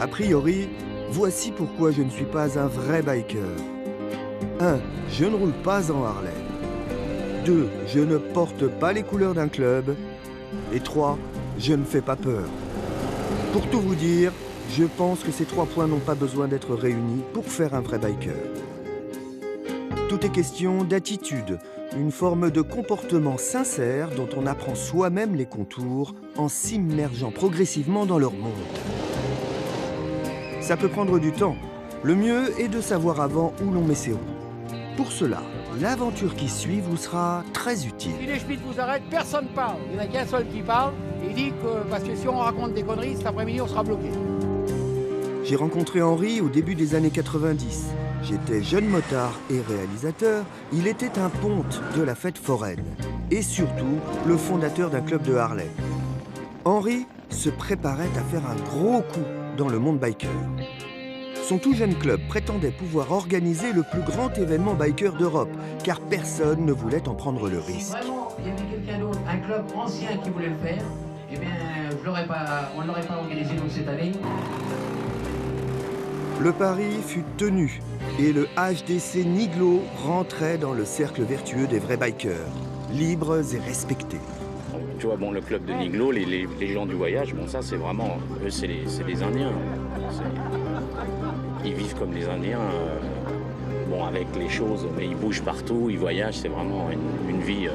A priori, voici pourquoi je ne suis pas un vrai biker. 1. Je ne roule pas en Harley. 2. Je ne porte pas les couleurs d'un club. Et 3. Je ne fais pas peur. Pour tout vous dire, je pense que ces 3 points n'ont pas besoin d'être réunis pour faire un vrai biker. Tout est question d'attitude, une forme de comportement sincère dont on apprend soi-même les contours en s'immergeant progressivement dans leur monde. Ça peut prendre du temps. Le mieux est de savoir avant où l'on met ses roues. Pour cela, l'aventure qui suit vous sera très utile. Si les Schmitt vous arrêtent, personne ne parle. Il n'y en a qu'un seul qui parle. Il dit que, parce que si on raconte des conneries, cet après-midi, on sera bloqué. J'ai rencontré Henri au début des années 90. J'étais jeune motard et réalisateur. Il était un ponte de la fête foraine. Et surtout, le fondateur d'un club de Harley. Henri se préparait à faire un gros coup dans le monde biker. Son tout jeune club prétendait pouvoir organiser le plus grand événement biker d'Europe, car personne ne voulait en prendre le risque. Si vraiment il y avait quelqu'un d'autre, un club ancien qui voulait le faire, eh bien, on ne l'aurait pas organisé donc cette année. Le pari fut tenu et le HDC Niglo rentrait dans le cercle vertueux des vrais bikers, libres et respectés. Tu vois, bon, le club de Niglo, les gens du voyage, bon, ça c'est vraiment, eux c'est les Indiens. Ils vivent comme les Indiens, bon, avec les choses, mais ils bougent partout, ils voyagent, c'est vraiment une vie.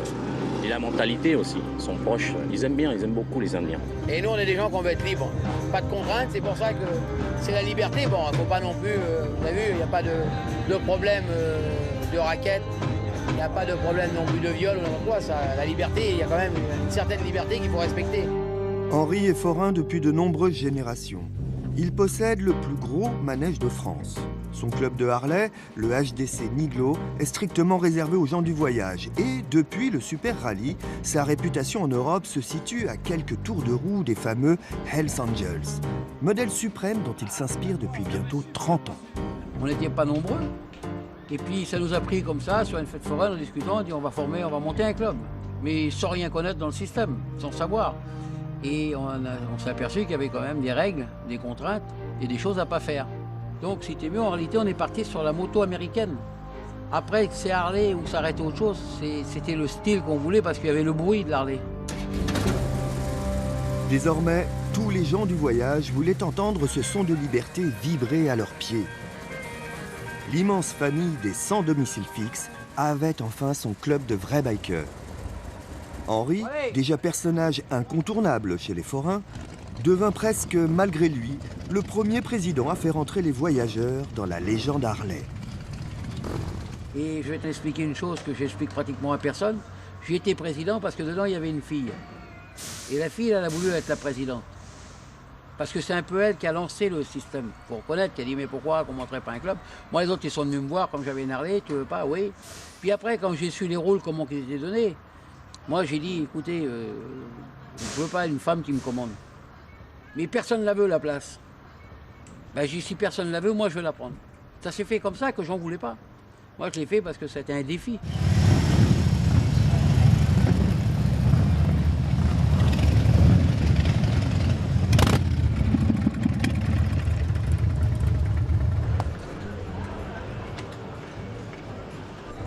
Et la mentalité aussi, ils sont proches, ils aiment bien, ils aiment beaucoup les Indiens. Et nous, on est des gens qu'on veut être libres. Pas de contraintes, c'est pour ça que c'est la liberté. Bon, il ne faut pas non plus, vous avez vu, il n'y a pas de problème de raquettes, il n'y a pas de problème non plus de viol ou n'importe quoi. Ça, la liberté, il y a quand même une certaine liberté qu'il faut respecter. Henri est forain depuis de nombreuses générations. Il possède le plus gros manège de France. Son club de Harley, le HDC Niglo, est strictement réservé aux gens du voyage. Et depuis le Super Rally, sa réputation en Europe se situe à quelques tours de roue des fameux Hells Angels, modèle suprême dont il s'inspire depuis bientôt 30 ans. On n'était pas nombreux. Et puis ça nous a pris comme ça, sur une fête foraine, en discutant, on dit on va monter un club. Mais sans rien connaître dans le système, sans savoir. Et on s'est aperçu qu'il y avait quand même des règles, des contraintes et des choses à pas faire. Donc si t'es mieux, en réalité, on est parti sur la moto américaine. Après, que c'est Harley ou s'arrêter autre chose, c'était le style qu'on voulait parce qu'il y avait le bruit de l'Harley. Désormais, tous les gens du voyage voulaient entendre ce son de liberté vibrer à leurs pieds. L'immense famille des sans domicile fixe avait enfin son club de vrais bikers. Henri, déjà personnage incontournable chez les forains, devint presque, malgré lui, le premier président à faire entrer les voyageurs dans la légende Harley. Et je vais t'expliquer une chose que j'explique pratiquement à personne. J'ai été président parce que dedans, il y avait une fille. Et la fille, elle a voulu être la présidente. Parce que c'est un peu elle qui a lancé le système. Il faut reconnaître qu'elle a dit, mais pourquoi qu'on ne montrait pas un club? Moi, les autres, ils sont venus me voir, comme j'avais une Harley, tu veux pas? Oui. Puis après, quand j'ai su les rôles, comment ils étaient donnés, moi, j'ai dit, écoutez, je veux pas une femme qui me commande. Mais personne ne la veut, la place. Ben, j'ai dit, si personne ne la veut, moi, je vais la prendre. Ça s'est fait comme ça, que j'en voulais pas. Moi, je l'ai fait parce que c'était un défi.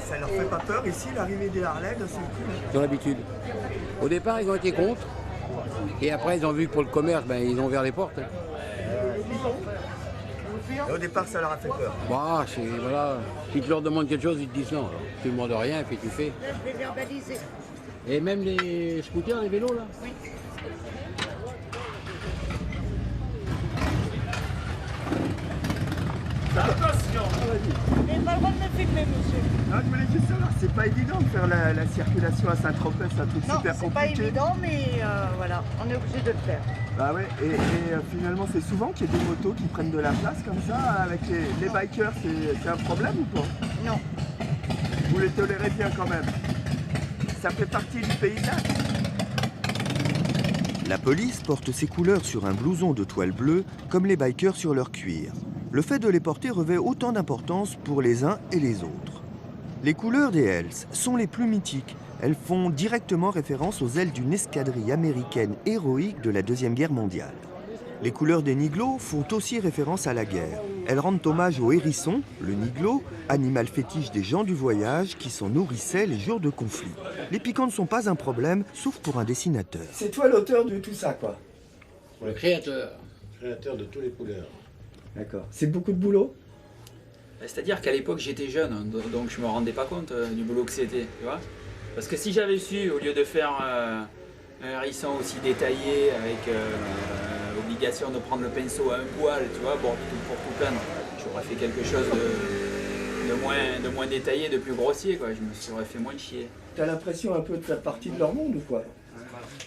Ça leur fait pas peur ici, l'arrivée des Harley de ce coup? Ils ont l'habitude. Au départ, ils ont été contre. Et après, ils ont vu que pour le commerce, ben, ils ont ouvert les portes. Et au départ, ça leur a fait peur. Bah, voilà. Si tu leur demandes quelque chose, ils te disent non. Tu ne demandes rien, puis tu fais. Et même les scooters, les vélos, là? Oui. Attention! Vous n'avez pas le droit de me filmer, monsieur. Non, je voulais juste savoir, c'est pas évident de faire la circulation à Saint-Tropez, c'est un truc Non, super c'est pas compliqué. évident, mais voilà, on est obligé de le faire. Bah ouais, et finalement, c'est souvent qu'il y a des motos qui prennent de la place comme ça, avec les bikers, c'est un problème ou pas? Non. Vous les tolérez bien quand même? Ça fait partie du paysage. La police porte ses couleurs sur un blouson de toile bleue, comme les bikers sur leur cuir. Le fait de les porter revêt autant d'importance pour les uns et les autres. Les couleurs des Hells sont les plus mythiques. Elles font directement référence aux ailes d'une escadrille américaine héroïque de la Deuxième Guerre mondiale. Les couleurs des niglots font aussi référence à la guerre. Elles rendent hommage au hérisson, le niglot, animal fétiche des gens du voyage qui s'en nourrissaient les jours de conflit. Les piquants ne sont pas un problème, sauf pour un dessinateur. C'est toi l'auteur de tout ça, quoi. Le créateur. Créateur de toutes les couleurs. D'accord. C'est beaucoup de boulot? C'est-à-dire qu'à l'époque j'étais jeune, hein, donc je me rendais pas compte du boulot que c'était, tu vois. Parce que si j'avais su, au lieu de faire un hérisson aussi détaillé, avec obligation de prendre le pinceau à un poil, tu vois, pour tout peindre, j'aurais fait quelque chose de moins détaillé, de plus grossier, quoi. Je me serais fait moins chier. T'as l'impression un peu de faire partie de leur monde ou quoi?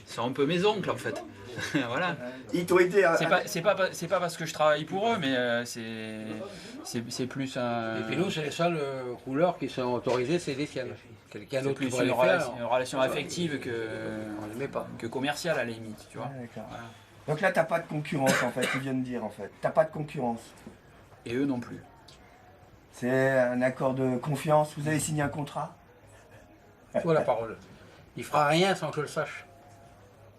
C'est un peu mes oncles en fait. Voilà. Ils t'ont aidé à... C'est pas parce que je travaille pour eux, mais c'est plus un... Et puis nous, c'est les seules couleurs qui sont autorisées, c'est les siennes. Quelqu'un C'est d'autre plus qui pourrait une les faire, relation affective on les met pas. que commerciale à la limite, tu vois. Ah, d'accord. Voilà. Donc là, t'as pas de concurrence, en fait, tu viens de dire, en fait. T'as pas de concurrence. Et eux non plus. C'est un accord de confiance, vous avez signé un contrat? Faut la parole. Il fera rien sans que je le sache.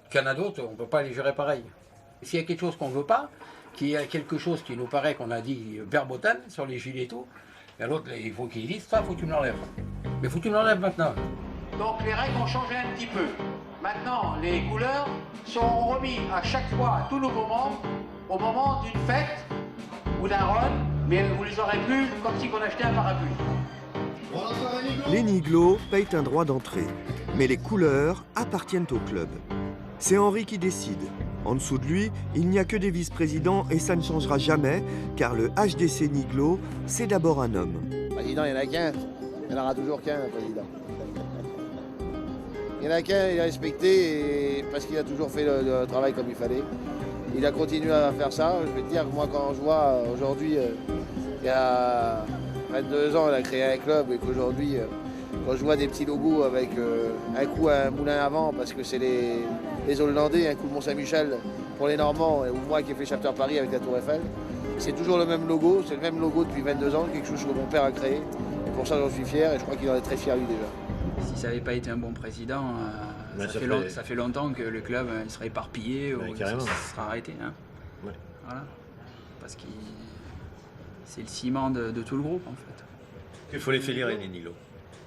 Qu'il y en a d'autres, on ne peut pas les gérer pareil. S'il y a quelque chose qu'on ne veut pas, qu'il y a quelque chose qui nous paraît qu'on a dit verboten sur les gilets et tout, et l'autre, il faut qu'il dise ça, il faut que tu me l'enlèves. Mais il faut que tu me l'enlèves maintenant. Donc les règles ont changé un petit peu. Maintenant, les couleurs sont remises à chaque fois à tout nouveau membre au moment d'une fête ou d'un run, mais vous les aurez plus comme si on achetait un parapluie. Les niglots payent un droit d'entrée, mais les couleurs appartiennent au club. C'est Henri qui décide. En dessous de lui, il n'y a que des vice-présidents et ça ne changera jamais, car le HDC Niglot, c'est d'abord un homme. Président, il n'y en a qu'un. Il n'y en aura toujours qu'un, président. Il n'y en a qu'un, il est respecté parce qu'il a toujours fait le travail comme il fallait. Il a continué à faire ça. Je vais te dire que moi, quand je vois aujourd'hui, il y a 22 ans, il a créé un club et qu'aujourd'hui, quand je vois des petits logos avec un coup un moulin à vent parce que c'est les Hollandais, un coup le Mont-Saint-Michel pour les Normands, ou moi qui ai fait Chapter Paris avec la Tour Eiffel, c'est toujours le même logo, c'est le même logo depuis 22 ans, quelque chose que mon père a créé. Et pour ça, j'en suis fier et je crois qu'il en est très fier lui déjà. Si ça n'avait pas été un bon président, ça fait longtemps que le club il serait éparpillé ou ça serait arrêté. Hein. Ouais. Voilà. Parce que c'est le ciment de tout le groupe en fait. Il faut les fédérer, les niglots.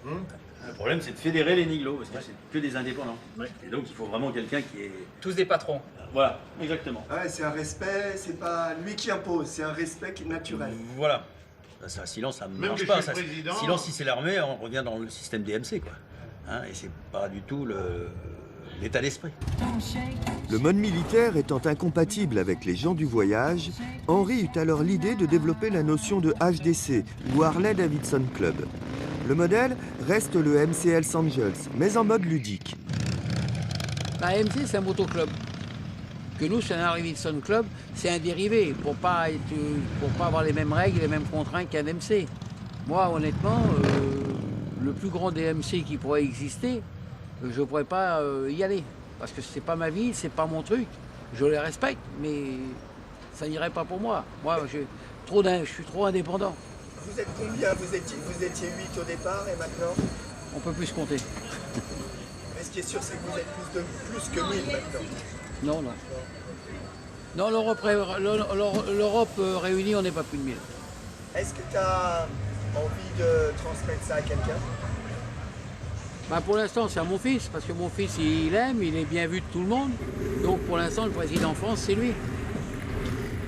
Le problème, c'est de fédérer les niglots, parce que c'est que des indépendants. Et donc, il faut vraiment quelqu'un qui est... Tous des patrons. Voilà, exactement. Ouais, c'est un respect, c'est pas lui qui impose, c'est un respect naturel. Voilà. Ça, silence, ça ne marche pas. Ça, silence, si c'est l'armée, on revient dans le système DMC, quoi. Hein, et c'est pas du tout l'état d'esprit. Le mode militaire étant incompatible avec les gens du voyage, Henri eut alors l'idée de développer la notion de HDC, ou Harley-Davidson Club. Le modèle reste le MC Hells Angels, mais en mode ludique. MC, c'est un motoclub. Que nous, c'est un Harley-Davidson Club, c'est un dérivé, pour pas avoir les mêmes règles, les mêmes contraintes qu'un MC. Moi, honnêtement, le plus grand DMC qui pourrait exister, je ne pourrais pas y aller. Parce que c'est pas ma vie, c'est pas mon truc. Je les respecte, mais ça n'irait pas pour moi. Moi, je suis trop indépendant. Vous êtes combien? Vous étiez 8 au départ et maintenant? On peut plus se compter. Mais ce qui est sûr, c'est que vous êtes plus que 1000 maintenant. Non, non. Non, l'Europe réunie, on n'est pas plus de 1000. Est-ce que tu as envie de transmettre ça à quelqu'un? Bah pour l'instant, c'est à mon fils, parce que mon fils, il aime, il est bien vu de tout le monde. Donc pour l'instant, le président de France, c'est lui.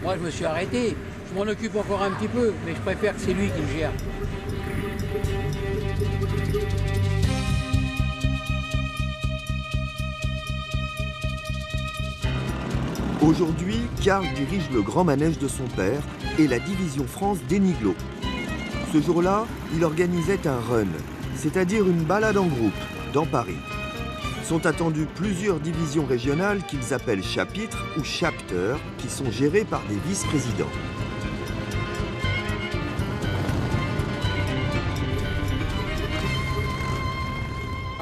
Moi, je me suis arrêté. Je m'en occupe encore un petit peu, mais je préfère que c'est lui qui le gère. Aujourd'hui, Karl dirige le grand manège de son père et la division France des Niglots. Ce jour-là, il organisait un run, c'est-à-dire une balade en groupe, dans Paris. Sont attendues plusieurs divisions régionales qu'ils appellent chapitres ou chapters, qui sont gérées par des vice-présidents.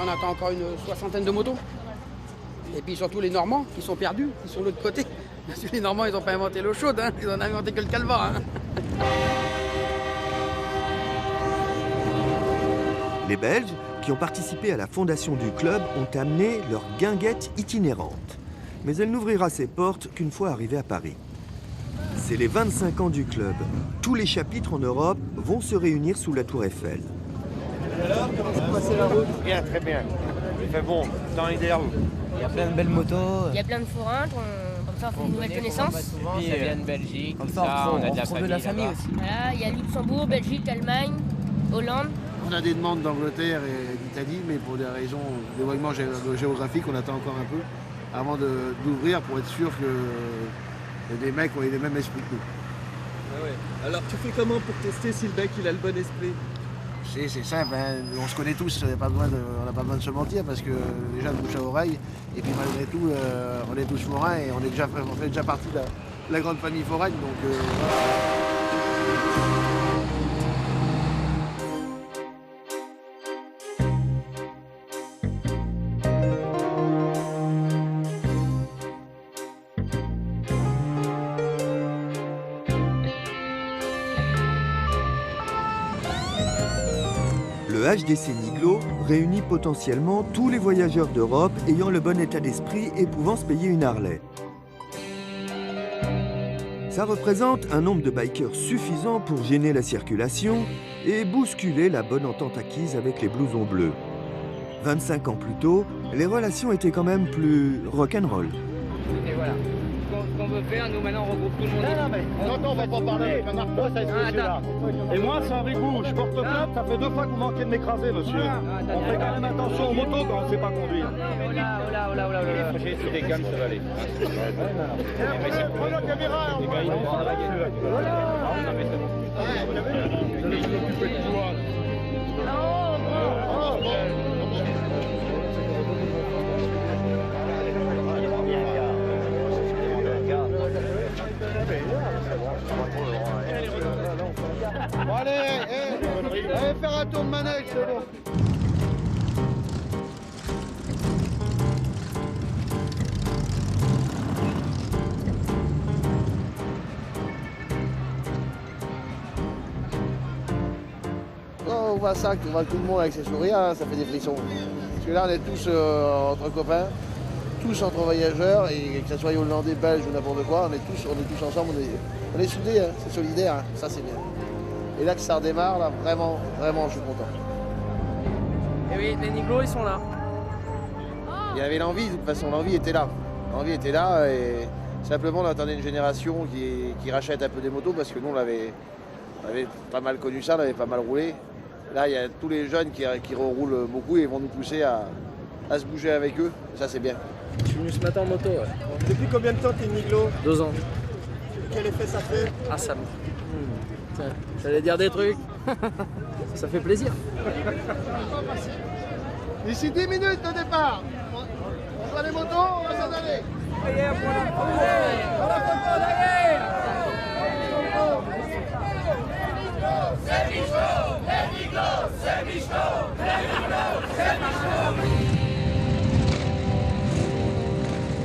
On attend encore une 60aine de motos. Et puis surtout les Normands qui sont perdus, qui sont de l'autre côté. Parce que les Normands, ils n'ont pas inventé l'eau chaude, hein. Ils n'ont inventé que le calva. Hein. Les Belges, qui ont participé à la fondation du club, ont amené leur guinguette itinérante. Mais elle n'ouvrira ses portes qu'une fois arrivée à Paris. C'est les 25 ans du club. Tous les chapitres en Europe vont se réunir sous la Tour Eiffel. Alors, comment s'est passée la route? Bien, très bien. Il fait bon, dans les derrière vous. Il y a plein de belles motos. Il y a plein de forains, comme ça on fait une nouvelle connaissance. Souvent, ça vient de Belgique, comme ça, on a de la famille aussi. Voilà, il y a Luxembourg, Belgique, Allemagne, Hollande. On a des demandes d'Angleterre et d'Italie, mais pour des raisons d'éloignement géographique, on attend encore un peu avant d'ouvrir pour être sûr que les mecs ont les mêmes esprits que nous. Ah ouais. Alors tu fais comment pour tester si le mec il a le bon esprit? C'est simple, hein. On se connaît tous, on n'a pas besoin de se mentir parce que déjà de bouche à oreille, et puis malgré tout, on est tous forains et on fait déjà partie de la grande famille foraine. Donc, Le HDC Niglo réunit potentiellement tous les voyageurs d'Europe ayant le bon état d'esprit et pouvant se payer une Harley. Ça représente un nombre de bikers suffisant pour gêner la circulation et bousculer la bonne entente acquise avec les blousons bleus. 25 ans plus tôt, les relations étaient quand même plus rock'n'roll. Et voilà. Ce qu'on veut faire, nous maintenant on regroupe tout le monde. Non, on va pas parler avec un arco, ça est là. Et moi, c'est avec vous. Je porte plainte, ça fait 2 fois que vous manquez de m'écraser, monsieur. On fait quand même attention aux motos quand on ne sait pas conduire. J'ai essayé des gammes, ça va aller. Prenez la caméra, on va Bon, allez, faire un tour de manège, c'est bon. Quand on voit ça, qu'on voit tout le monde avec ses sourires, hein, ça fait des frissons. Parce que là, on est tous entre copains, tous entre voyageurs, et que ce soit hollandais, belge ou n'importe quoi, on est tous ensemble, on est soudés, hein, c'est solidaire, hein, ça c'est bien. Et là que ça redémarre, là, vraiment, je suis content. Et oui, les Niglos, ils sont là. Il y avait l'envie, de toute façon, l'envie était là. L'envie était là, et simplement on attendait une génération qui rachète un peu des motos, parce que nous, on avait pas mal connu ça, on avait pas mal roulé. Là, il y a tous les jeunes qui reroulent beaucoup et vont nous pousser à se bouger avec eux, ça c'est bien. Je suis venu ce matin en moto, ouais. Depuis combien de temps t'es Niglo? 2 ans. Quel effet ça fait? Ah, ça me... J'allais dire des trucs. Ça fait plaisir. D'ici 10 minutes de départ, on fera les motos, on va s'en aller.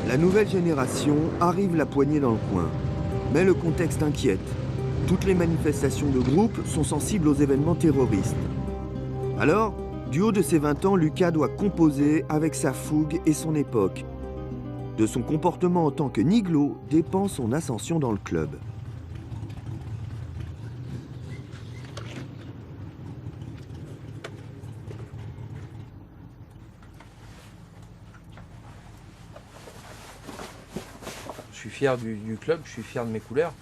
La nouvelle génération arrive la poignée dans le coin. Mais le contexte inquiète. Toutes les manifestations de groupe sont sensibles aux événements terroristes. Alors, du haut de ses 20 ans, Lucas doit composer avec sa fougue et son époque. De son comportement en tant que Niglo dépend son ascension dans le club. Je suis fier du club, je suis fier de mes couleurs.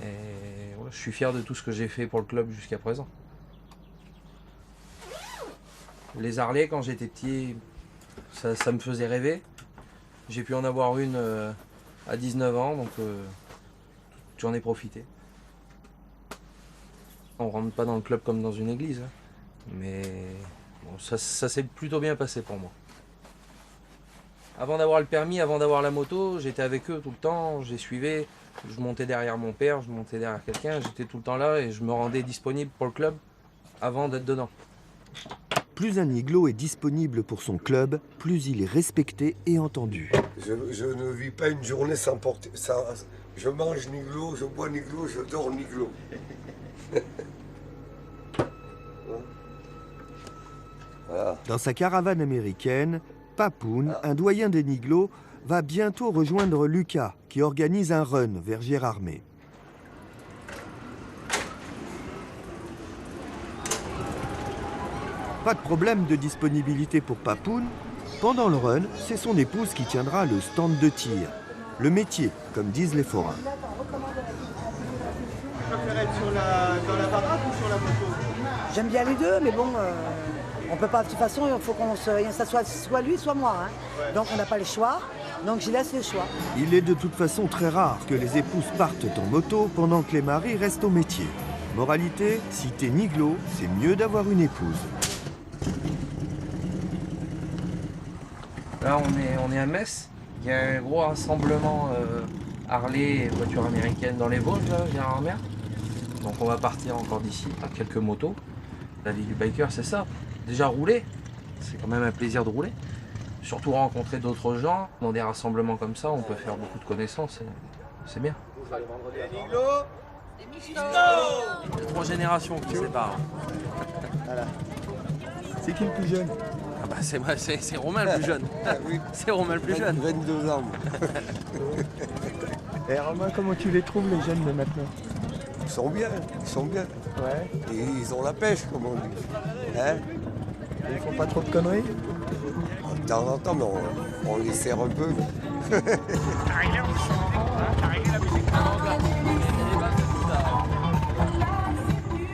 Et voilà, je suis fier de tout ce que j'ai fait pour le club jusqu'à présent. Les Harley, quand j'étais petit, ça me faisait rêver. J'ai pu en avoir une à 19 ans, donc j'en ai profité. On rentre pas dans le club comme dans une église, hein, mais bon, ça s'est plutôt bien passé pour moi. Avant d'avoir le permis, avant d'avoir la moto, j'étais avec eux tout le temps, je les suivais. Je montais derrière mon père, je montais derrière quelqu'un, j'étais tout le temps là et je me rendais disponible pour le club avant d'être dedans. Plus un Niglo est disponible pour son club, plus il est respecté et entendu. Je ne vis pas une journée sans porter ça. Je mange Niglo, je bois Niglo, je dors Niglo. Voilà. Dans sa caravane américaine, Papoun, un doyen des Niglos, va bientôt rejoindre Lucas, qui organise un run vers Gérardmer. Pas de problème de disponibilité pour Papoun. Pendant le run, c'est son épouse qui tiendra le stand de tir. Le métier, comme disent les forains. Tu préfères être dans la baraque ou sur la moto? J'aime bien les deux, mais bon, on peut pas, de toute façon, il faut ça soit lui, soit moi. Hein. Ouais. Donc on n'a pas le choix, donc j'y laisse le choix. Il est de toute façon très rare que les épouses partent en moto pendant que les maris restent au métier. Moralité, si t'es niglo, c'est mieux d'avoir une épouse. Là, on est à Metz. Il y a un gros rassemblement Harley et voitures américaines dans les Vosges, là, Gérardmer. Donc on va partir encore d'ici à quelques motos. La vie du biker, c'est ça. Déjà rouler, c'est quand même un plaisir de rouler. Surtout rencontrer d'autres gens. Dans des rassemblements comme ça, on peut faire beaucoup de connaissances. C'est bien. Trois générations qui séparent. Voilà. C'est qui le plus jeune? Ah bah c'est Romain le plus jeune. Ah oui. C'est Romain le plus jeune. 22 ans. Et Romain, comment tu les trouves les jeunes de maintenant? Ils sont bien. Ouais. Et ils ont la pêche, comme on dit. Hein? Ils font pas trop de conneries? De temps en temps, mais on les serre un peu.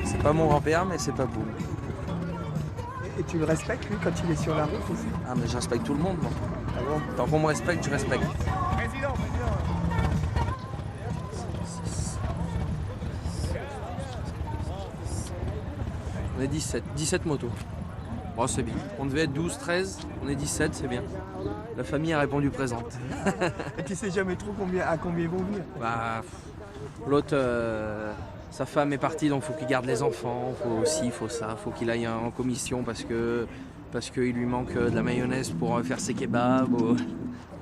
C'est pas mon grand-père, mais c'est pas beau. Et tu le respectes, lui, quand il est sur la route aussi? Ah, mais je respecte tout le monde, moi. Ah bon? Tant qu'on me respecte, je respecte. On est 17 motos. Bon, c'est bien. On devait être 12, 13, on est 17, c'est bien. La famille a répondu présente. Et tu sais jamais trop à combien ils vont venir? Bah, l'autre, sa femme est partie, donc faut qu'il garde les enfants, faut ça, faut qu'il aille en commission parce qu'il lui manque de la mayonnaise pour faire ses kebabs.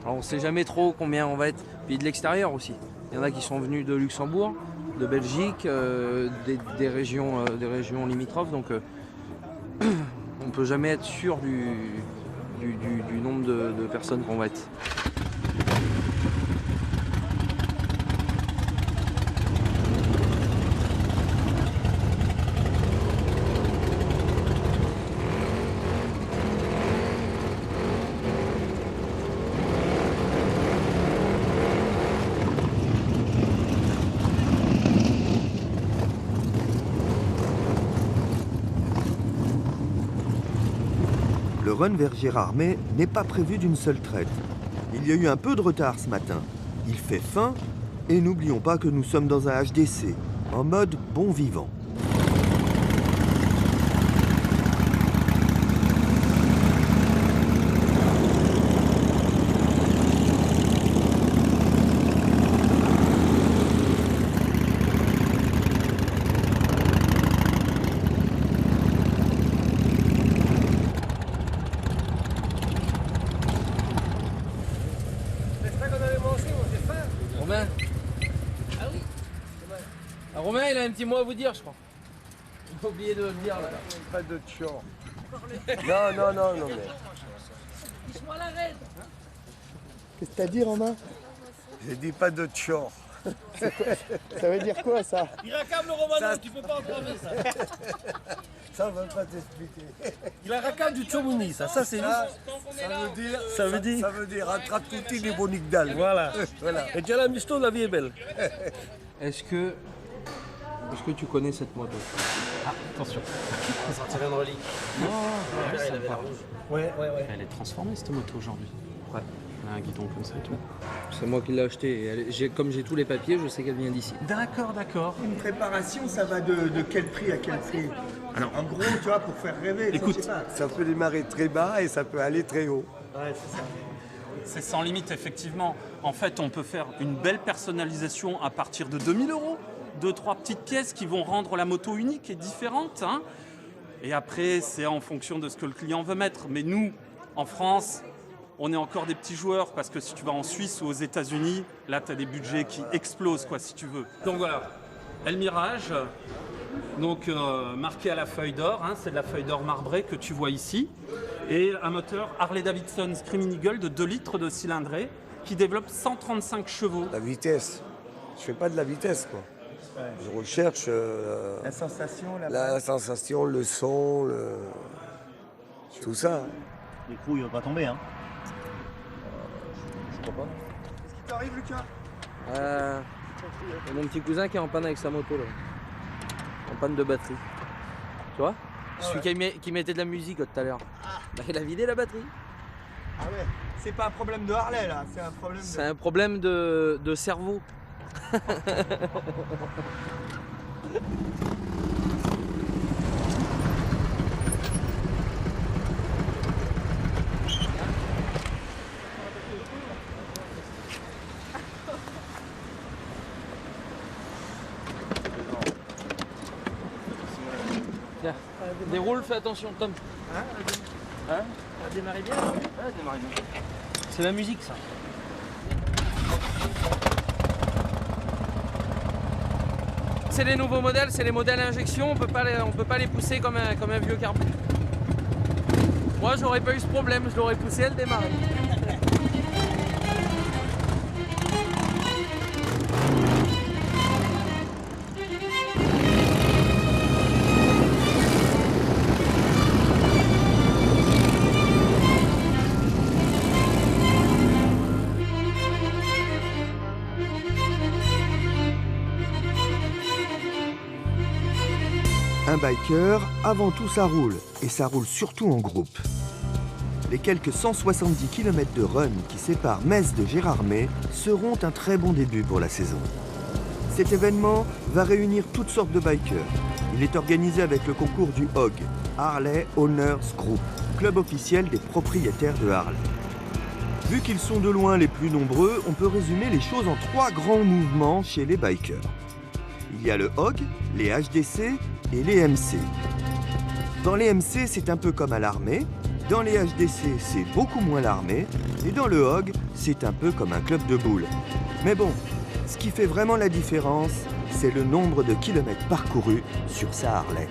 Alors on sait jamais trop combien on va être. Puis de l'extérieur aussi. Il y en a qui sont venus de Luxembourg, de Belgique, des régions limitrophes, donc on peut jamais être sûr du nombre de personnes qu'on va être. Le run vers Gérardmer n'est pas prévu d'une seule traite. Il y a eu un peu de retard ce matin. Il fait faim et n'oublions pas que nous sommes dans un HDC, en mode bon vivant. Romain, il a un petit mot à vous dire, je crois. Il a oublié de le dire là. Pas de tchor. Non, mais. Qu'est-ce que t'as dit, Romain? J'ai dit pas de tchor. Ça veut dire quoi, ça? Il racame le Romano, tu peux pas entraver ça. Ça va pas t'expliquer. Il a racame du Tchomouni, ça c'est nous. Ça veut dire Atratouti des Bonigdal. Voilà. Et tu as la misto, la vie est belle. Est-ce que tu connais cette moto? Ah, attention. On sortirait une relique. Non, elle avait la rouge. Ouais. Elle est transformée cette moto aujourd'hui. Ouais. Elle a un guidon comme ça et tout. C'est moi qui l'ai acheté. Comme j'ai tous les papiers, je sais qu'elle vient d'ici. D'accord. Une préparation, ça va de quel prix à quel prix? Alors, en gros, tu vois, pour faire rêver, écoute, je sais pas. Ça peut démarrer très bas et ça peut aller très haut. Ouais, c'est ça. C'est sans limite, effectivement. En fait, on peut faire une belle personnalisation à partir de 2000 €. 2-3 petites pièces qui vont rendre la moto unique et différente. Hein. Et après, c'est en fonction de ce que le client veut mettre. Mais nous, en France, on est encore des petits joueurs parce que si tu vas en Suisse ou aux États-Unis, là, tu as des budgets qui explosent, quoi, si tu veux. Donc voilà, El Mirage, donc marqué à la feuille d'or, hein, c'est de la feuille d'or marbrée que tu vois ici. Et un moteur Harley-Davidson Screaming Eagle de 2 litres de cylindrée qui développe 135 chevaux. La vitesse. Je fais pas de la vitesse, quoi. Ouais. Je recherche la sensation, la sensation, le son, tout ça. Hein. L'écrou, il va pas tomber, hein. Je crois pas. Qu'est-ce qui t'arrive, Lucas? Mon petit cousin qui est en panne avec sa moto là. En panne de batterie. Tu vois? Celui qui mettait de la musique tout à l'heure. Bah, il a vidé la batterie. Ah ouais, c'est pas un problème de Harley là, c'est un problème de... C'est un problème de cerveau. Tiens, déroule, fais attention, Tom. Hein? Ça a démarré bien? Ouais, démarré bien. C'est la musique, ça. C'est les nouveaux modèles, c'est les modèles à injection, on peut pas les pousser comme un vieux carbu. Moi, j'aurais pas eu ce problème, je l'aurais poussé, elle démarrait. Un biker, avant tout ça roule, et ça roule surtout en groupe. Les quelques 170 km de run qui séparent Metz de Gérardmer seront un très bon début pour la saison. Cet événement va réunir toutes sortes de bikers. Il est organisé avec le concours du HOG, Harley Owners Group, club officiel des propriétaires de Harley. Vu qu'ils sont de loin les plus nombreux, on peut résumer les choses en 3 grands mouvements chez les bikers. Il y a le HOG, les HDC et les MC. Dans les MC, c'est un peu comme à l'armée. Dans les HDC, c'est beaucoup moins l'armée. Et dans le HOG, c'est un peu comme un club de boules. Mais bon, ce qui fait vraiment la différence, c'est le nombre de kilomètres parcourus sur sa Harley.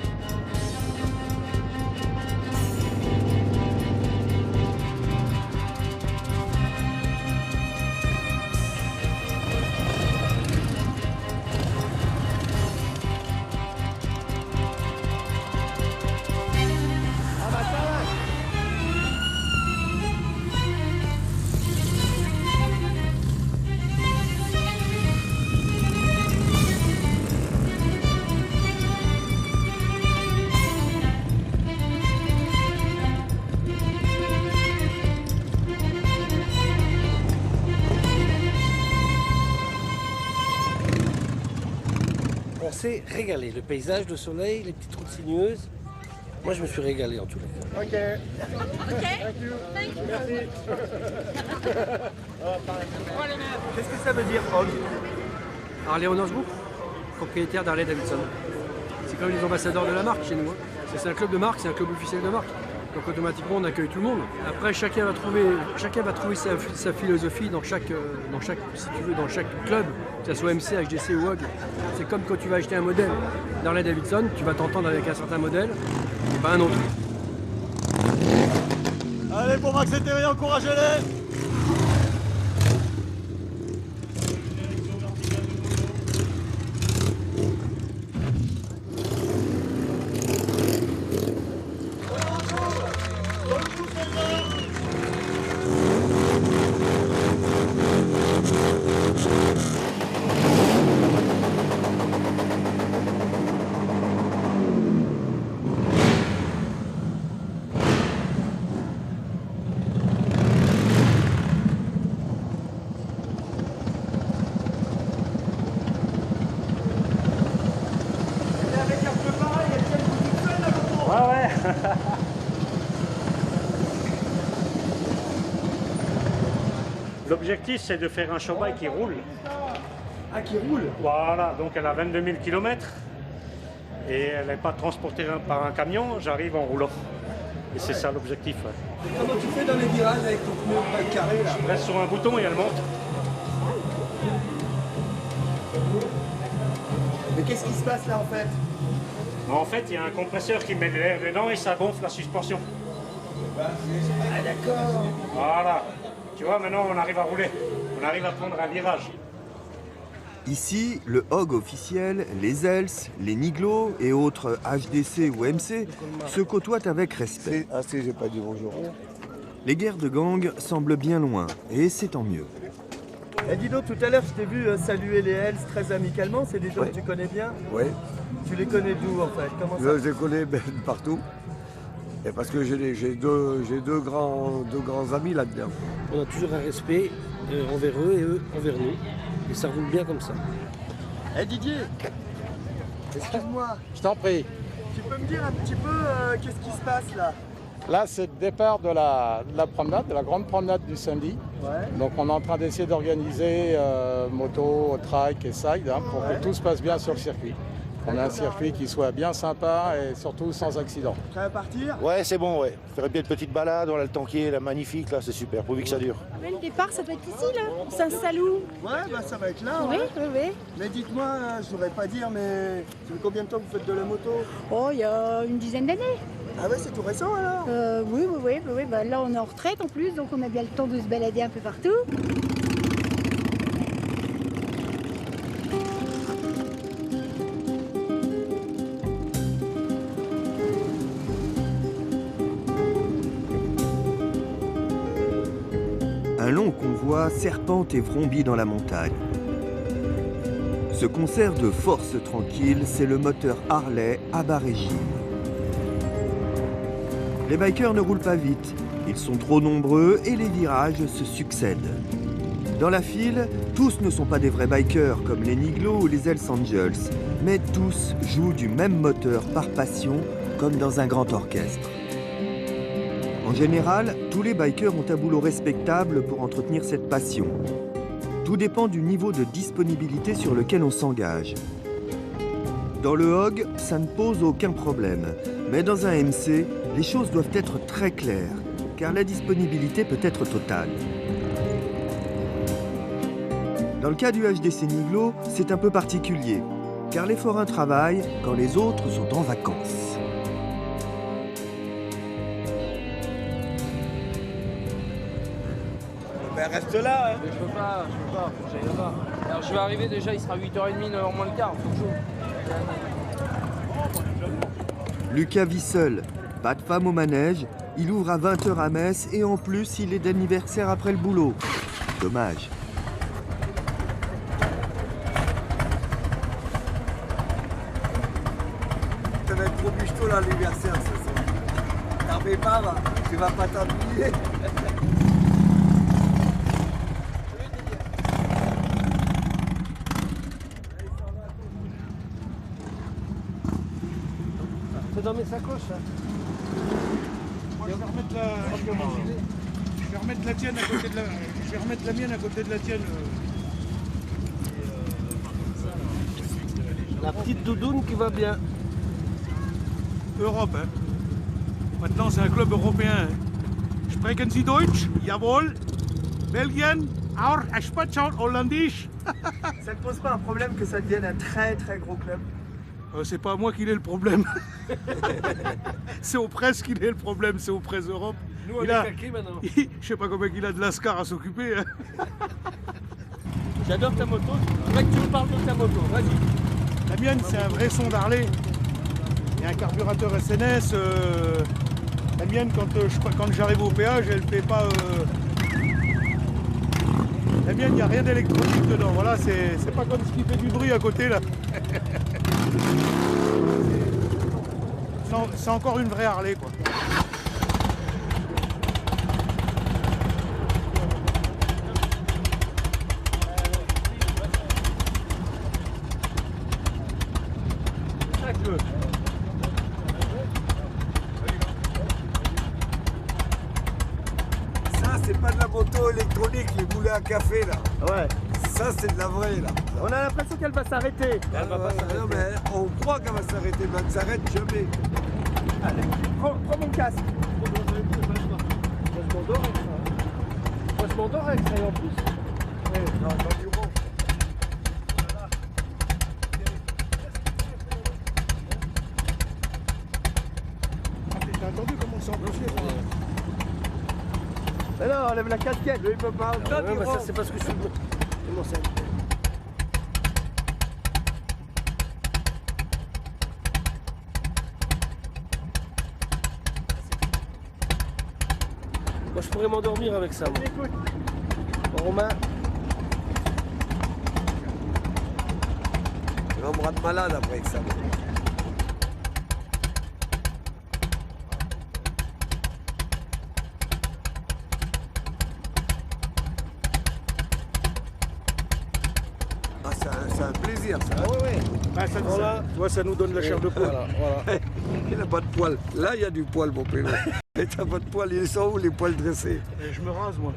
On s'est régalé. Le paysage, le soleil, les petites routes sinueuses. Moi, je me suis régalé en tous les cas. Ok. Merci. Qu'est-ce que ça veut dire, HOG? Harley Owners Group, propriétaire d'Harley Davidson. C'est comme les ambassadeurs de la marque chez nous. C'est un club de marque, c'est un club officiel de marque. Donc automatiquement on accueille tout le monde. Après chacun va trouver sa philosophie dans chaque club, que ce soit MC, HDC ou HOG. C'est comme quand tu vas acheter un modèle d'Harley Davidson, tu vas t'entendre avec un certain modèle et pas un autre. Allez pour Max et Thierry, encouragez-les! L'objectif, c'est de faire un showbike qui roule. Ah, qui roule? Voilà, donc elle a 22 000 km et elle n'est pas transportée par un camion, j'arrive en roulant. Et c'est ça l'objectif. Ouais. Et comment tu fais dans les virages avec ton pneu carré là? Je presse sur un bouton et elle monte. Mais qu'est-ce qui se passe là en fait? En fait, il y a un compresseur qui met de l'air dedans et ça gonfle la suspension. Ah d'accord. Voilà. Tu vois, maintenant on arrive à rouler. On arrive à prendre un virage. Ici, le HOG officiel, les ELS, les Niglo et autres HDC ou MC se côtoient avec respect. Ah si, j'ai pas dit bonjour. Les guerres de gang semblent bien loin, et c'est tant mieux. Eh dis donc, tout à l'heure, je t'ai vu saluer les Hells très amicalement. C'est des gens que tu connais bien? Oui. Tu les connais d'où en fait? Comment ça? Je les connais partout. Et parce que j'ai deux grands amis là-dedans. On a toujours un respect envers eux et eux envers nous. Et ça roule bien comme ça. Eh Didier, excuse-moi. Je t'en prie. Tu peux me dire un petit peu qu'est-ce qui se passe là? Là, c'est le départ de la promenade, de la grande promenade du samedi. Ouais. Donc, on est en train d'essayer d'organiser moto, trike et side pour que tout se passe bien sur le circuit. On a un circuit qui soit bien sympa et surtout sans accident. Prêt à partir? Ouais, c'est bon, ouais. Faire bien une petite balade, on a le temps qui est là, magnifique, là, c'est super, pourvu que ça dure. Mais le départ, ça doit être ici, là. Saint-Salou. Ouais, bah ça va être là. Oui, ouais. oui. Mais dites-moi, je voudrais pas dire, mais ça fait combien de temps que vous faites de la moto? Oh, il y a une dizaine d'années. Ah ouais, c'est tout récent alors? Oui. Bah, là, on est en retraite en plus, donc on a bien le temps de se balader un peu partout. Un long convoi serpente et vrombit dans la montagne. Ce concert de force tranquille, c'est le moteur Harley à bas régime. Les bikers ne roulent pas vite, ils sont trop nombreux et les virages se succèdent. Dans la file, tous ne sont pas des vrais bikers comme les Niglo ou les Hells Angels, mais tous jouent du même moteur par passion comme dans un grand orchestre. En général, tous les bikers ont un boulot respectable pour entretenir cette passion. Tout dépend du niveau de disponibilité sur lequel on s'engage. Dans le HOG, ça ne pose aucun problème, mais dans un MC, les choses doivent être très claires, car la disponibilité peut être totale. Dans le cas du HDC Niglo, c'est un peu particulier, car les forains travaillent quand les autres sont en vacances. Ben reste là, hein. Mais je peux pas, faut que j'aille là-bas. Alors je vais arriver déjà, il sera 8h30, 9h moins le quart, faut que je joue. Lucas vit seul, pas de femme au manège, il ouvre à 20h à Metz et en plus il est d'anniversaire après le boulot. Dommage. Ça va être trop bichetot l'anniversaire ce soir. T'en fais pas, va. Tu vas pas t'ennuyer. C'est dans mes sacoches, ça. Moi, je vais remettre la tienne à côté de la... Je vais remettre la mienne à côté de la tienne. La petite doudoune qui va bien. Europe, hein. Maintenant, c'est un club européen. Sprechen Sie Deutsch? Jawohl. Belgien? Auch Sprechen Holländisch? Ça ne pose pas un problème que ça devienne un très très gros club? C'est pas moi qui ai le problème. C'est aux presses qu'il est le problème, c'est aux presses Europe. Nous, on est calqués maintenant. Je sais pas combien il a de lascar à s'occuper. Hein. J'adore ta moto. Je voudrais que tu me parles de ta moto. Vas-y. La mienne, c'est un vrai son d'Harley. Il y a un carburateur SNS. La mienne, quand j'arrive au péage, elle fait pas... La mienne, il n'y a rien d'électronique dedans. Voilà, c'est pas comme ce qui fait du bruit à côté, là. C'est encore une vraie Harley, quoi. Ça, c'est pas de la moto électronique, les moulins à café, là. Ouais. Ça, c'est de la vraie, là. On a l'impression qu'elle va s'arrêter. Elle va pas s'arrêter. Non, mais on croit qu'elle va s'arrêter, mais elle ne s'arrête jamais. Allez, prends mon casque. Moi, je m'endors avec ça. Moi, je m'endors avec ça, et en plus. Ouais, dans du rond. T'as entendu comment on s'est amplifié? Mais non, enlève la casquette, lui il peut pas. Ouais, bah ça, c'est parce que je suis... Comment ça? Moi, je pourrais m'endormir avec ça. Moi. Romain. Il va me rendre malade après avec ça. Ah, c'est un plaisir ça. Ah ouais. Ah, ça, voilà. Tu vois, ça nous donne la chair de poil. Voilà. Il n'a pas de poils. Là, il y a du poil, mon pélo. Et t'as pas de poils, ils sont où les poils dressés? Et je me rase, moi.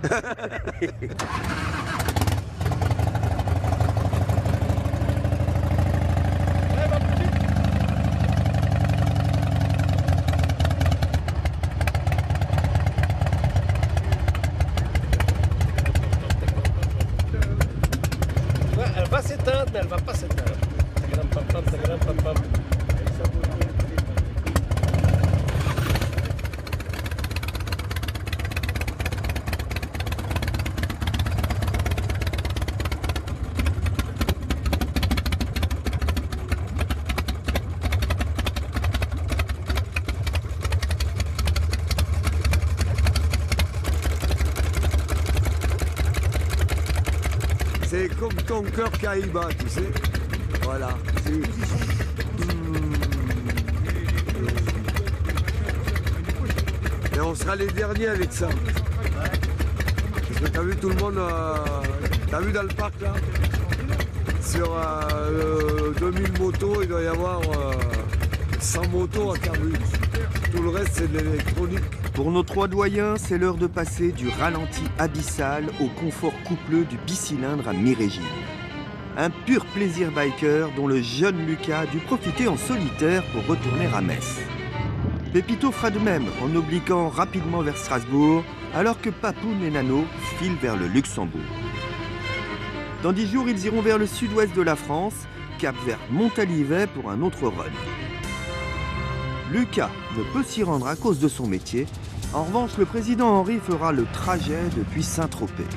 Elle va s'éteindre, mais elle va pas s'éteindre. C'est comme ton cœur qui bat, tu sais. Voilà. Et on sera les derniers avec ça. Parce que t'as vu tout le monde, t'as vu dans le parc là, sur 2000 motos, il doit y avoir 100 motos à carbone. Tout le reste c'est de l'électronique. Pour nos 3 doyens, c'est l'heure de passer du ralenti abyssal au confort coupleux du bicylindre à mi-régime. Un pur plaisir biker dont le jeune Lucas a dû profiter en solitaire pour retourner à Metz. Pépito fera de même en obliquant rapidement vers Strasbourg, alors que Papoun et Nano filent vers le Luxembourg. Dans 10 jours, ils iront vers le sud-ouest de la France, cap vers Montalivet pour un autre run. Lucas ne peut s'y rendre à cause de son métier. En revanche, le président Henri fera le trajet depuis Saint-Tropez.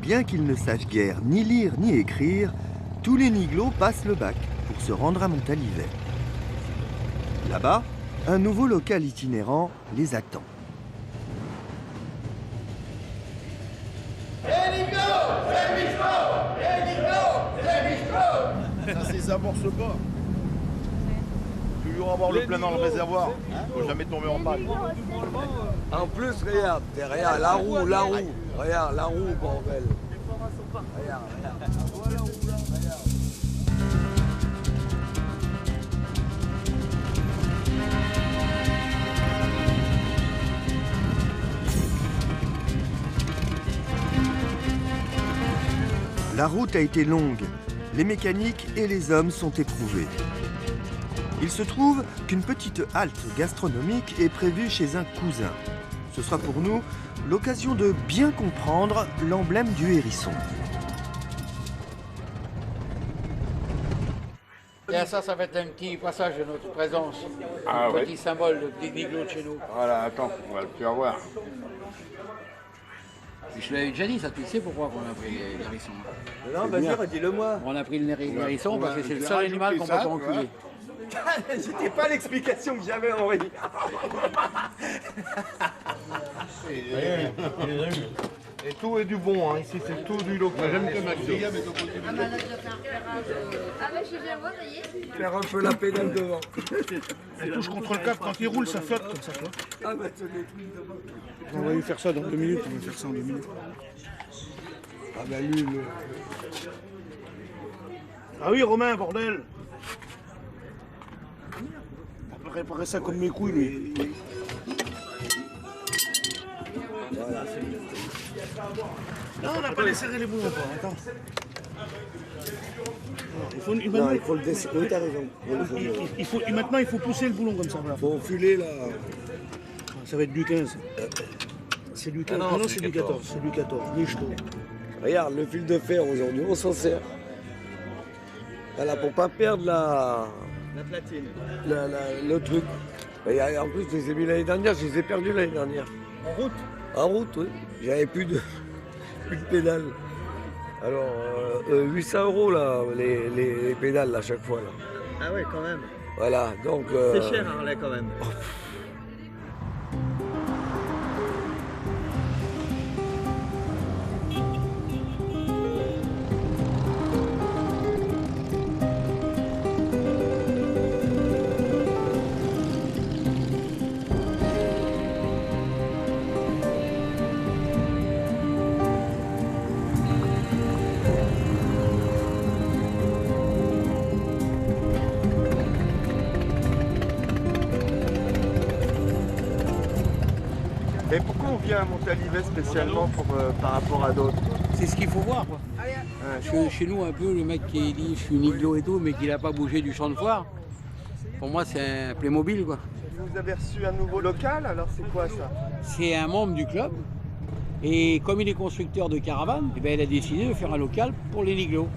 Bien qu'ils ne sachent guère ni lire ni écrire, tous les niglots passent le bac pour se rendre à Montalivet. Là-bas, un nouveau local itinérant les attend. Ça s'amorce pas. Toujours avoir le plein dans le réservoir. Faut jamais tomber en panne. En plus, regarde, la roue. Regarde, la roue, bordel. Regarde. La route a été longue, les mécaniques et les hommes sont éprouvés. Il se trouve qu'une petite halte gastronomique est prévue chez un cousin. Ce sera pour nous l'occasion de bien comprendre l'emblème du hérisson. Et ça va être un petit passage de notre présence. Un petit symbole de Niglot de chez nous. Voilà, attends, on va le faire voir. Je l'avais déjà dit, ça, tu sais pourquoi on a pris les hérissons. Non, vas-y, dis-le moi. On a pris le hérisson parce que c'est le seul animal qu'on peut pas enculer. C'était pas l'explication que j'avais, Henri. Et tout est du bon, hein. Ici c'est tout du local. J'aime que Faire un peu la pédale devant. Elle touche contre le cap, quand il roule, ça flotte comme ça, tu vois. Ah bah c'est des trucs de... On va lui faire ça dans 2 minutes, on va faire ça en 2 minutes. Ah bah lui, le... Ah oui, Romain, bordel. On va réparer ça comme mes couilles, lui. Voilà, c'est bien. Non, on n'a pas desserré les boulons encore, attends. Non, il faut le desserrer. Oui, t'as raison. Maintenant, il faut pousser le boulon comme ça. Voilà. Il faut enfiler là. Ça va être du 15. C'est du 15. Non, c'est du 14. C'est du 14. Niche-toi. Regarde, le fil de fer aujourd'hui, on s'en sert. Voilà, pour pas perdre la platine. Le truc. Et en plus, je les ai mis l'année dernière, je les ai perdus l'année dernière. En route? En route, oui. J'avais plus de pédales. Alors, 800 € là, les pédales à chaque fois. Là. Ah ouais, quand même. Voilà, donc... C'est cher Harley quand même. Et pourquoi on vient à Montalivet spécialement par rapport à d'autres? C'est ce qu'il faut voir, quoi. Chez nous, un peu, le mec qui dit je suis Niglo et tout, mais qui n'a pas bougé du champ de foire, pour moi, c'est un Playmobil, quoi. Vous avez reçu un nouveau local, alors c'est quoi ça? C'est un membre du club, et comme il est constructeur de caravanes, eh ben, il a décidé de faire un local pour les Niglos,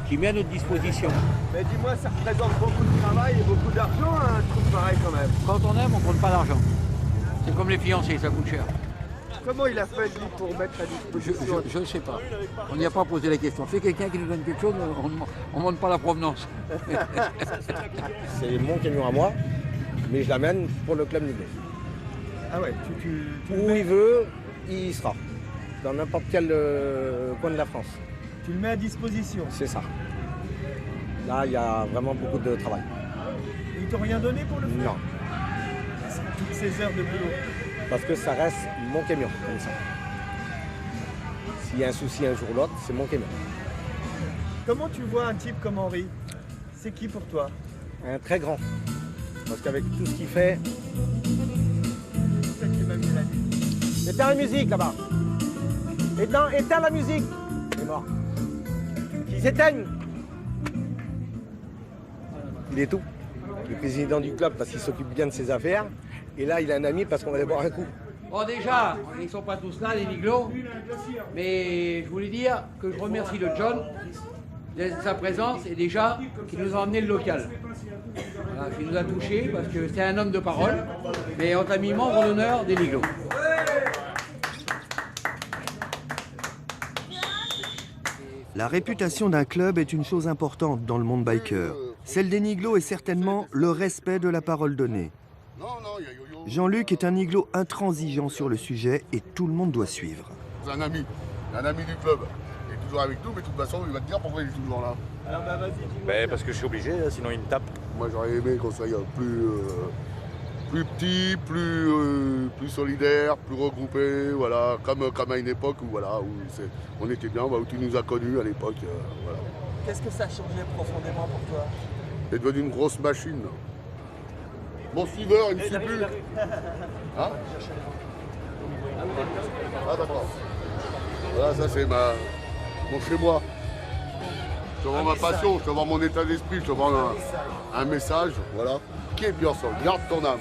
qui met à notre disposition. Mais dis-moi, ça représente beaucoup de travail et beaucoup d'argent, un truc pareil quand même. Quand on aime, on compte pas d'argent. C'est comme les fiancés, ça coûte cher. Comment il a fait, lui, pour mettre à disposition? Je ne sais pas. On n'y a pas posé la question. C'est quelqu'un qui nous donne quelque chose, on ne demande pas la provenance. C'est mon camion à moi, mais je l'amène pour le club Niglo. Ah ouais, où il veut, il sera. Dans n'importe quel coin de la France. Tu le mets à disposition? C'est ça. Là, il y a vraiment beaucoup de travail. Ils t'ont rien donné pour le faire? Non. Toutes ces heures de boulot? Parce que ça reste mon camion, comme ça. S'il y a un souci un jour ou l'autre, c'est mon camion. Comment tu vois un type comme Henri? C'est qui pour toi? Un très grand. Parce qu'avec tout ce qu'il fait... C'est ça qui m'a mis la nuit. Éteins la musique là-bas. Éteins la musique. Il est mort. Qu'ils s'éteignent. Il est tout. Le président du club parce qu'il s'occupe bien de ses affaires. Et là, il a un ami parce qu'on va aller boire un coup. Bon, déjà, ils ne sont pas tous là, les Niglos. Mais je voulais dire que je remercie le John de sa présence et déjà qui nous a emmené le local. Voilà, qui nous a touchés parce que c'est un homme de parole. Mais on t'a mis membre d'honneur des Niglos. La réputation d'un club est une chose importante dans le monde biker. Celle des Niglos est certainement le respect de la parole donnée. Jean-Luc est un Niglo intransigeant sur le sujet et tout le monde doit suivre. C'est un ami du club. Il est toujours avec nous, mais de toute façon, il va te dire pourquoi il est toujours là. Alors bah vas-y, Parce que je suis obligé, sinon il me tape. Moi, j'aurais aimé qu'on soit plus petit, plus solidaire, plus regroupé, voilà, comme à une époque où, voilà, où on était bien, où tu nous as connus à l'époque. Voilà. qu'est-ce que ça a changé profondément pour toi? C'est devenu une grosse machine. Mon suiveur, il me suit plus. Hein? Ah d'accord. Voilà, ça c'est mon chez-moi. Je te vends ma passion, je te vends mon état d'esprit, je te vends un message, voilà. Keep yourself, garde ton âme.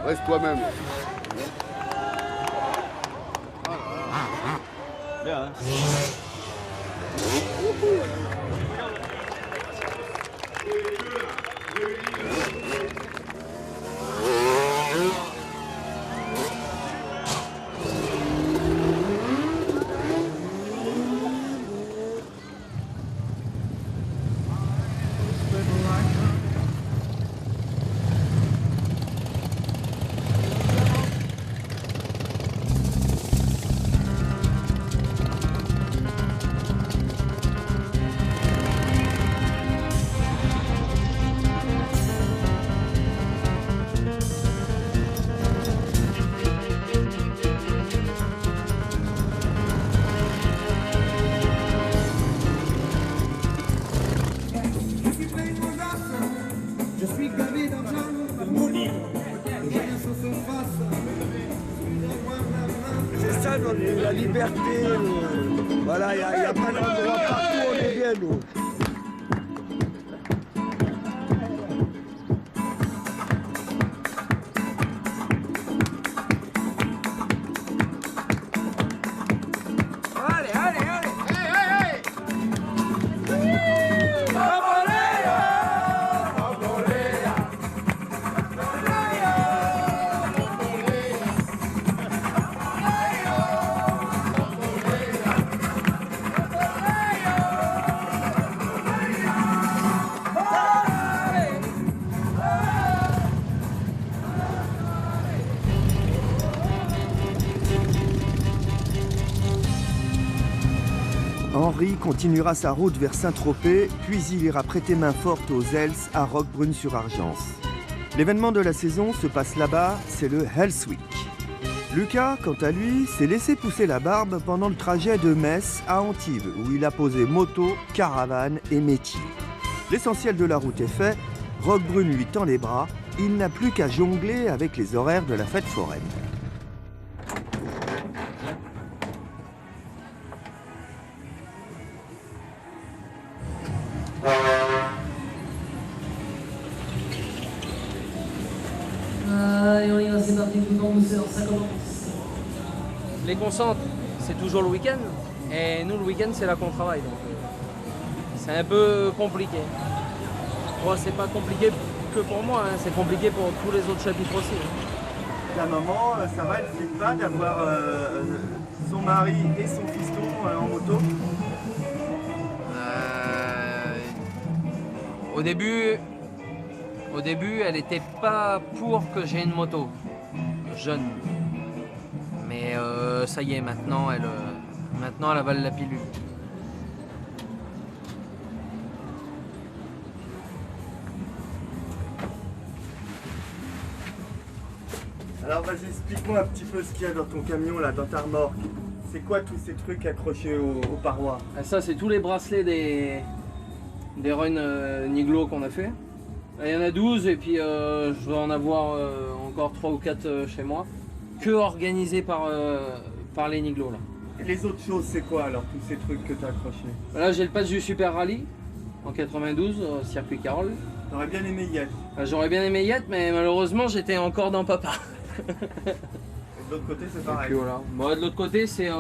Reste toi-même. Bien, hein? C'est ça la liberté. Voilà, il n'y a pas d'endroit partout, on est bien nous. Henri continuera sa route vers Saint-Tropez, puis il ira prêter main forte aux Els à Roquebrune-sur-Argence. L'événement de la saison se passe là-bas, c'est le Hells Week. Lucas, quant à lui, s'est laissé pousser la barbe pendant le trajet de Metz à Antibes, où il a posé moto, caravane et métier. L'essentiel de la route est fait, Roquebrune lui tend les bras, il n'a plus qu'à jongler avec les horaires de la fête foraine. Allez, on y va, c'est parti, tout en douceur, ça commence. Les concentres, c'est toujours le week-end, et nous, le week-end, c'est là qu'on travaille, donc c'est un peu compliqué. Bon, c'est pas compliqué que pour moi, hein, c'est compliqué pour tous les autres chapitres aussi. Hein. Ta maman, ça va, elle ne fait pas d'avoir son mari et son fiston en moto? Au début, elle était pas pour que j'ai une moto, jeune. Mais ça y est, maintenant elle avale la pilule. Alors vas-y, explique-moi un petit peu ce qu'il y a dans ton camion, là, dans ta remorque. C'est quoi tous ces trucs accrochés aux parois? Ah, ça, c'est tous les bracelets des runs Niglo qu'on a fait. Il y en a 12 et puis je dois en avoir encore 3 ou 4 chez moi. Que organisés par les Niglo là. Et les autres choses, c'est quoi alors, tous ces trucs que tu as accrochés? Là, j'ai le patch du Super Rally en 92, circuit Carole. T'aurais bien aimé y être? J'aurais bien aimé y être, mais malheureusement, j'étais encore dans papa. Et de l'autre côté, c'est pareil. Voilà. Bon, de l'autre côté, c'est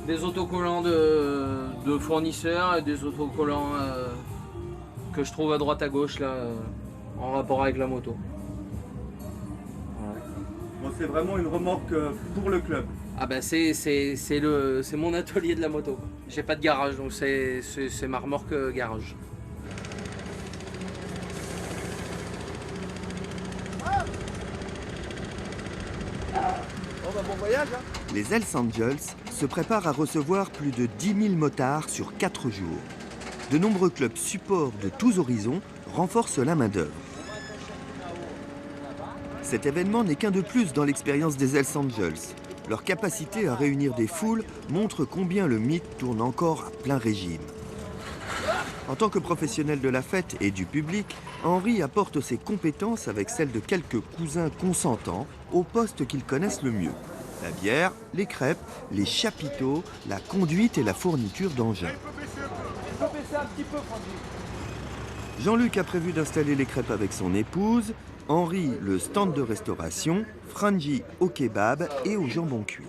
des autocollants de fournisseurs et des autocollants que je trouve à droite à gauche là, en rapport avec la moto. Voilà. Bon, c'est vraiment une remorque pour le club. Ah ben c'est mon atelier de la moto. J'ai pas de garage, donc c'est ma remorque garage. Bon voyage, hein. Les Hells Angels se préparent à recevoir plus de 10 000 motards sur 4 jours. De nombreux clubs supports de tous horizons renforcent la main-d'œuvre. Cet événement n'est qu'un de plus dans l'expérience des Hells Angels. Leur capacité à réunir des foules montre combien le mythe tourne encore à plein régime. En tant que professionnel de la fête et du public, Henri apporte ses compétences avec celles de quelques cousins consentants au poste qu'ils connaissent le mieux. La bière, les crêpes, les chapiteaux, la conduite et la fourniture d'engins. Jean-Luc a prévu d'installer les crêpes avec son épouse, Henri le stand de restauration, Franji au kebab et au jambon cuit.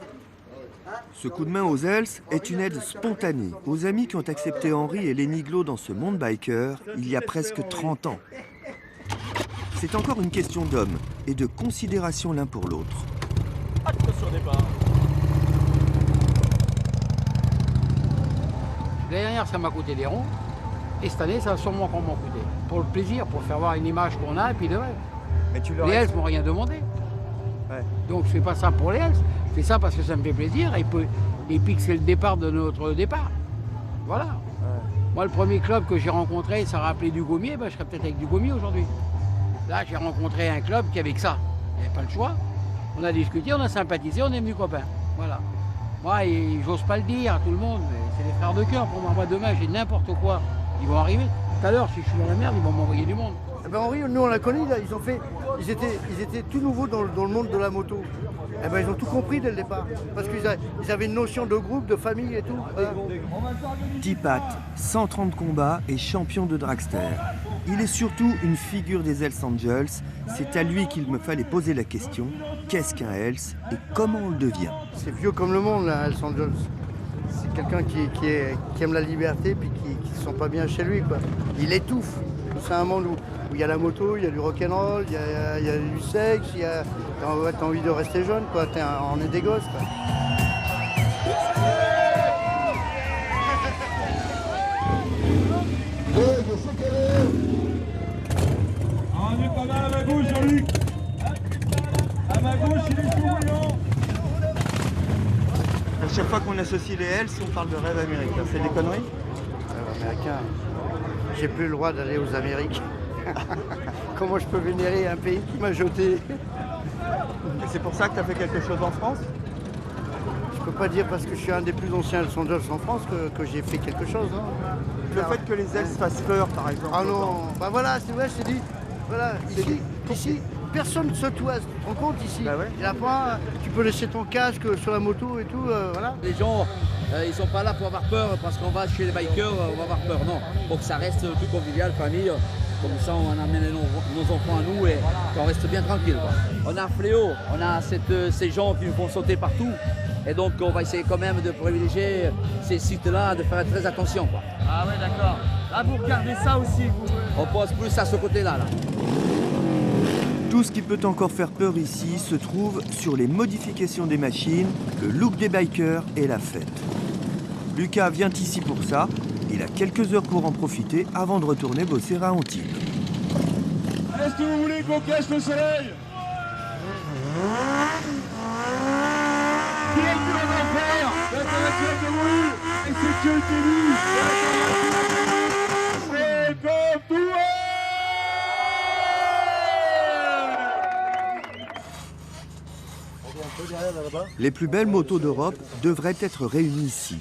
Ce coup de main aux Hells est une aide spontanée aux amis qui ont accepté Henri et les Niglo dans ce monde biker il y a presque 30 ans. C'est encore une question d'hommes et de considération l'un pour l'autre. Attention au départ. L'année dernière, ça m'a coûté des ronds. Et cette année, ça va sûrement encore m'en coûter. Pour le plaisir, pour faire voir une image qu'on a et puis de rêve. Mais tu les Hells m'ont rien demandé. Ouais. Donc je fais pas ça pour les Hells. Je fais ça parce que ça me fait plaisir et puis que c'est le départ de notre départ. Voilà. Ouais. Moi, le premier club que j'ai rencontré, ça rappelait du Gommier, ben, je serais peut-être avec du Gommier aujourd'hui. Là, j'ai rencontré un club qui avait que ça. Il n'y avait pas le choix. On a discuté, on a sympathisé, on est devenus copains. Voilà. Moi, j'ose pas le dire à tout le monde, mais c'est des frères de cœur pour moi. Moi, demain, j'ai n'importe quoi. Ils vont arriver. Tout à l'heure, si je suis dans la merde, ils vont m'envoyer du monde. Eh ben Henri, nous on l'a connu, là, ils étaient tout nouveaux dans le monde de la moto. Eh ben, ils ont tout compris dès le départ, parce qu'ils avaient une notion de groupe, de famille et tout. 10 pattes, 130 combats et champion de dragster. Il est surtout une figure des Hells Angels. C'est à lui qu'il me fallait poser la question, qu'est-ce qu'un Hells et comment on le devient? C'est vieux comme le monde, là, Hells Angels. C'est quelqu'un qui aime la liberté puis qui ne se sent pas bien chez lui, quoi. Il étouffe. C'est un monde où il y a la moto, il y a du rock'n'roll, il y a du sexe, t'as envie de rester jeune, quoi. On est des gosses, quoi. On est pas mal à ma gauche, Jean-Luc. À ma gauche, il est tout bouillant. À chaque fois qu'on associe les Hells, on parle de rêve américain. C'est des conneries? Rêve américain. J'ai plus le droit d'aller aux Amériques. Comment je peux vénérer un pays qui m'a jeté? Et c'est pour ça que tu as fait quelque chose en France? Je peux pas dire parce que je suis un des plus anciens Hells Angels en France que j'ai fait quelque chose. Hein. Le fait que les Hells fassent peur, par exemple. Ah non, bah voilà, c'est vrai, je t'ai dit. Voilà, ici, personne ne se toise. Tu te rends compte ici? Bah ouais. Il y a pas, tu peux laisser ton casque sur la moto et tout, voilà. Les gens, ils sont pas là pour avoir peur parce qu'on va chez les bikers, on va avoir peur. Non, pour que ça reste tout convivial, famille. Comme ça, on amène nos enfants à nous et qu'on reste bien tranquille. Quoi. On a un fléau, on a ces gens qui nous font sauter partout. Et donc, on va essayer quand même de privilégier ces sites-là, de faire très attention. Quoi. Ah ouais, d'accord. Ah, vous regardez ça aussi, vous? On pense plus à ce côté-là. Là. Tout ce qui peut encore faire peur ici se trouve sur les modifications des machines, le look des bikers et la fête. Lucas vient ici pour ça. Il a quelques heures pour en profiter avant de retourner bosser à Antibes. Est-ce que vous voulez qu'on cache le soleil? Qui est-ce qui va en faire? L'international de bruit et sécurité nulle. C'est comme tout. Les plus belles motos d'Europe devraient être réunies ici.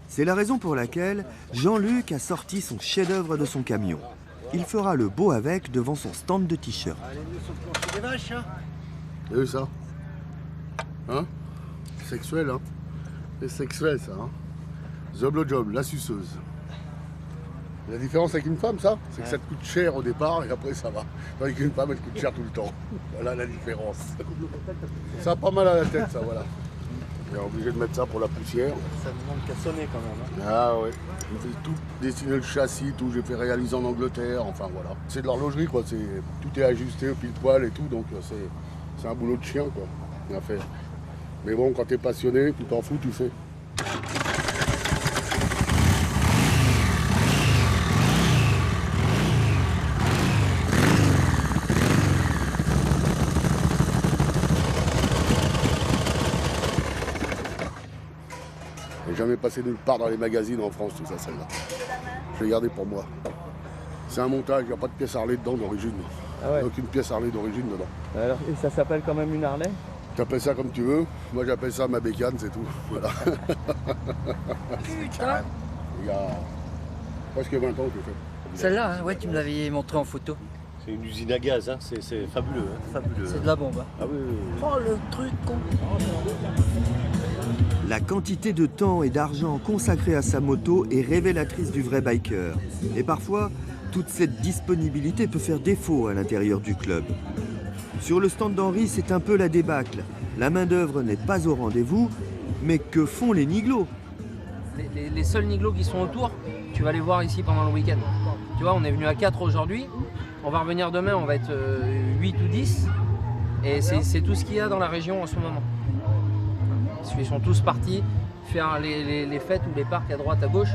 C'est la raison pour laquelle Jean-Luc a sorti son chef-d'œuvre de son camion. Il fera le beau avec devant son stand de t-shirt. C'est des vaches, hein? T'as vu ça? Hein? Sexuel, hein? C'est sexuel, ça, hein? The blowjob, la suceuse. La différence avec une femme, ça, c'est que ça te coûte cher au départ et après ça va. Tandis qu'une femme, elle te coûte cher tout le temps. Voilà la différence. Ça a pas mal à la tête, ça, voilà. On est obligé de mettre ça pour la poussière. Ça demande qu'à sonner quand même. Hein. Ah ouais. J'ai fait tout dessiner le châssis, tout. J'ai fait réaliser en Angleterre, enfin voilà. C'est de l'horlogerie, quoi. Tout est ajusté au pile poil et tout, donc c'est un boulot de chien, quoi, à faire. Mais bon, quand t'es passionné, tu t'en fous, tu fais. J'ai jamais passé nulle part dans les magazines en France, tout ça, celle-là. Je l'ai gardée pour moi. C'est un montage, il n'y a pas de pièce Harley dedans d'origine. Ah ouais. Aucune pièce Harley d'origine dedans. Alors, et ça s'appelle quand même une Harley? Tu appelles ça comme tu veux. Moi, j'appelle ça ma bécane, c'est tout. Voilà. Putain. Il y a presque 20 ans que je fais. Celle-là, hein, ouais, tu me l'avais montré en photo. C'est une usine à gaz, hein. C'est fabuleux. Hein. Fabuleux. C'est de la bombe. Hein. Ah oui, oui, oui. Oh, le truc con. La quantité de temps et d'argent consacré à sa moto est révélatrice du vrai biker. Et parfois, toute cette disponibilité peut faire défaut à l'intérieur du club. Sur le stand d'Henri, c'est un peu la débâcle. La main-d'œuvre n'est pas au rendez-vous, mais que font les niglos? Les seuls niglos qui sont autour, tu vas les voir ici pendant le week-end. Tu vois, on est venu à 4 aujourd'hui, on va revenir demain, on va être 8 ou 10. Et c'est tout ce qu'il y a dans la région en ce moment. Ils sont tous partis faire les fêtes ou les parcs à droite, à gauche.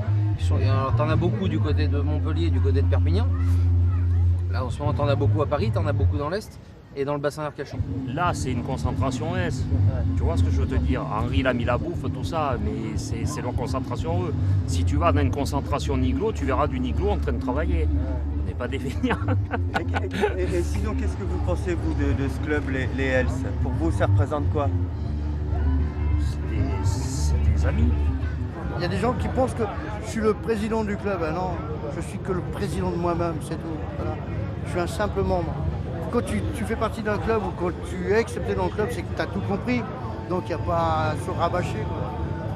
Alors, t'en as beaucoup du côté de Montpellier, du côté de Perpignan. Là, en ce moment, t'en as beaucoup à Paris, t'en as beaucoup dans l'Est et dans le bassin d'Arcachon. Là, c'est une concentration S. Tu vois ce que je veux te dire? Henri, il a mis la bouffe, tout ça, mais c'est leur concentration eux. Si tu vas dans une concentration Niglo, tu verras du Niglo en train de travailler. On n'est pas des feignants. Et sinon, qu'est-ce que vous pensez, vous, de ce club, les Hells? Pour vous, ça représente quoi? C'est des amis. Il y a des gens qui pensent que je suis le président du club. Ah non, je suis que le président de moi-même, c'est tout. Voilà. Je suis un simple membre. Quand tu fais partie d'un club ou quand tu es accepté dans le club, c'est que tu as tout compris. Donc il n'y a pas à se rabâcher. Quoi.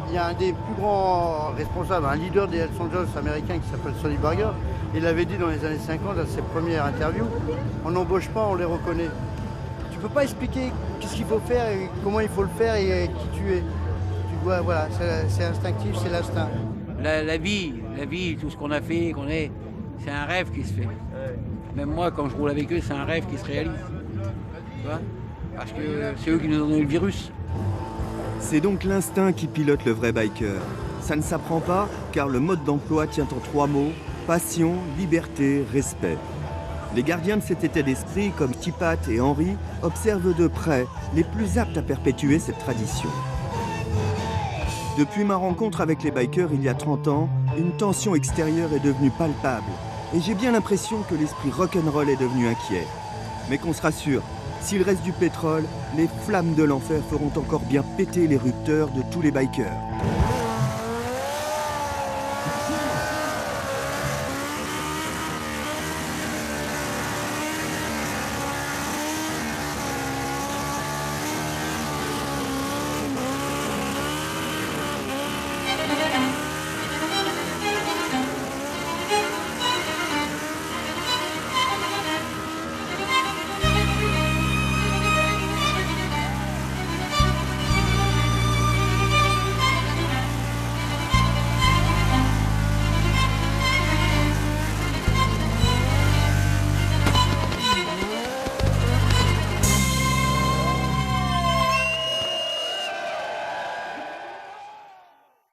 Il y a un des plus grands responsables, un leader des Hells Angels américains qui s'appelle Sonny Barger. Il l'avait dit dans les années 50 à ses premières interviews, on n'embauche pas, on les reconnaît. Tu ne peux pas expliquer qu'est-ce qu'il faut faire et comment il faut le faire et qui tu es. Voilà, c'est instinctif, c'est l'instinct. La vie, tout ce qu'on a fait, c'est un rêve qui se fait. Même moi, quand je roule avec eux, c'est un rêve qui se réalise. Tu vois? Parce que c'est eux qui nous ont donné le virus. C'est donc l'instinct qui pilote le vrai biker. Ça ne s'apprend pas, car le mode d'emploi tient en 3 mots: passion, liberté, respect. Les gardiens de cet état d'esprit, comme Tipat et Henri, observent de près les plus aptes à perpétuer cette tradition. Depuis ma rencontre avec les bikers il y a 30 ans, une tension extérieure est devenue palpable. Et j'ai bien l'impression que l'esprit rock'n'roll est devenu inquiet. Mais qu'on se rassure, s'il reste du pétrole, les flammes de l'enfer feront encore bien péter les rupteurs de tous les bikers.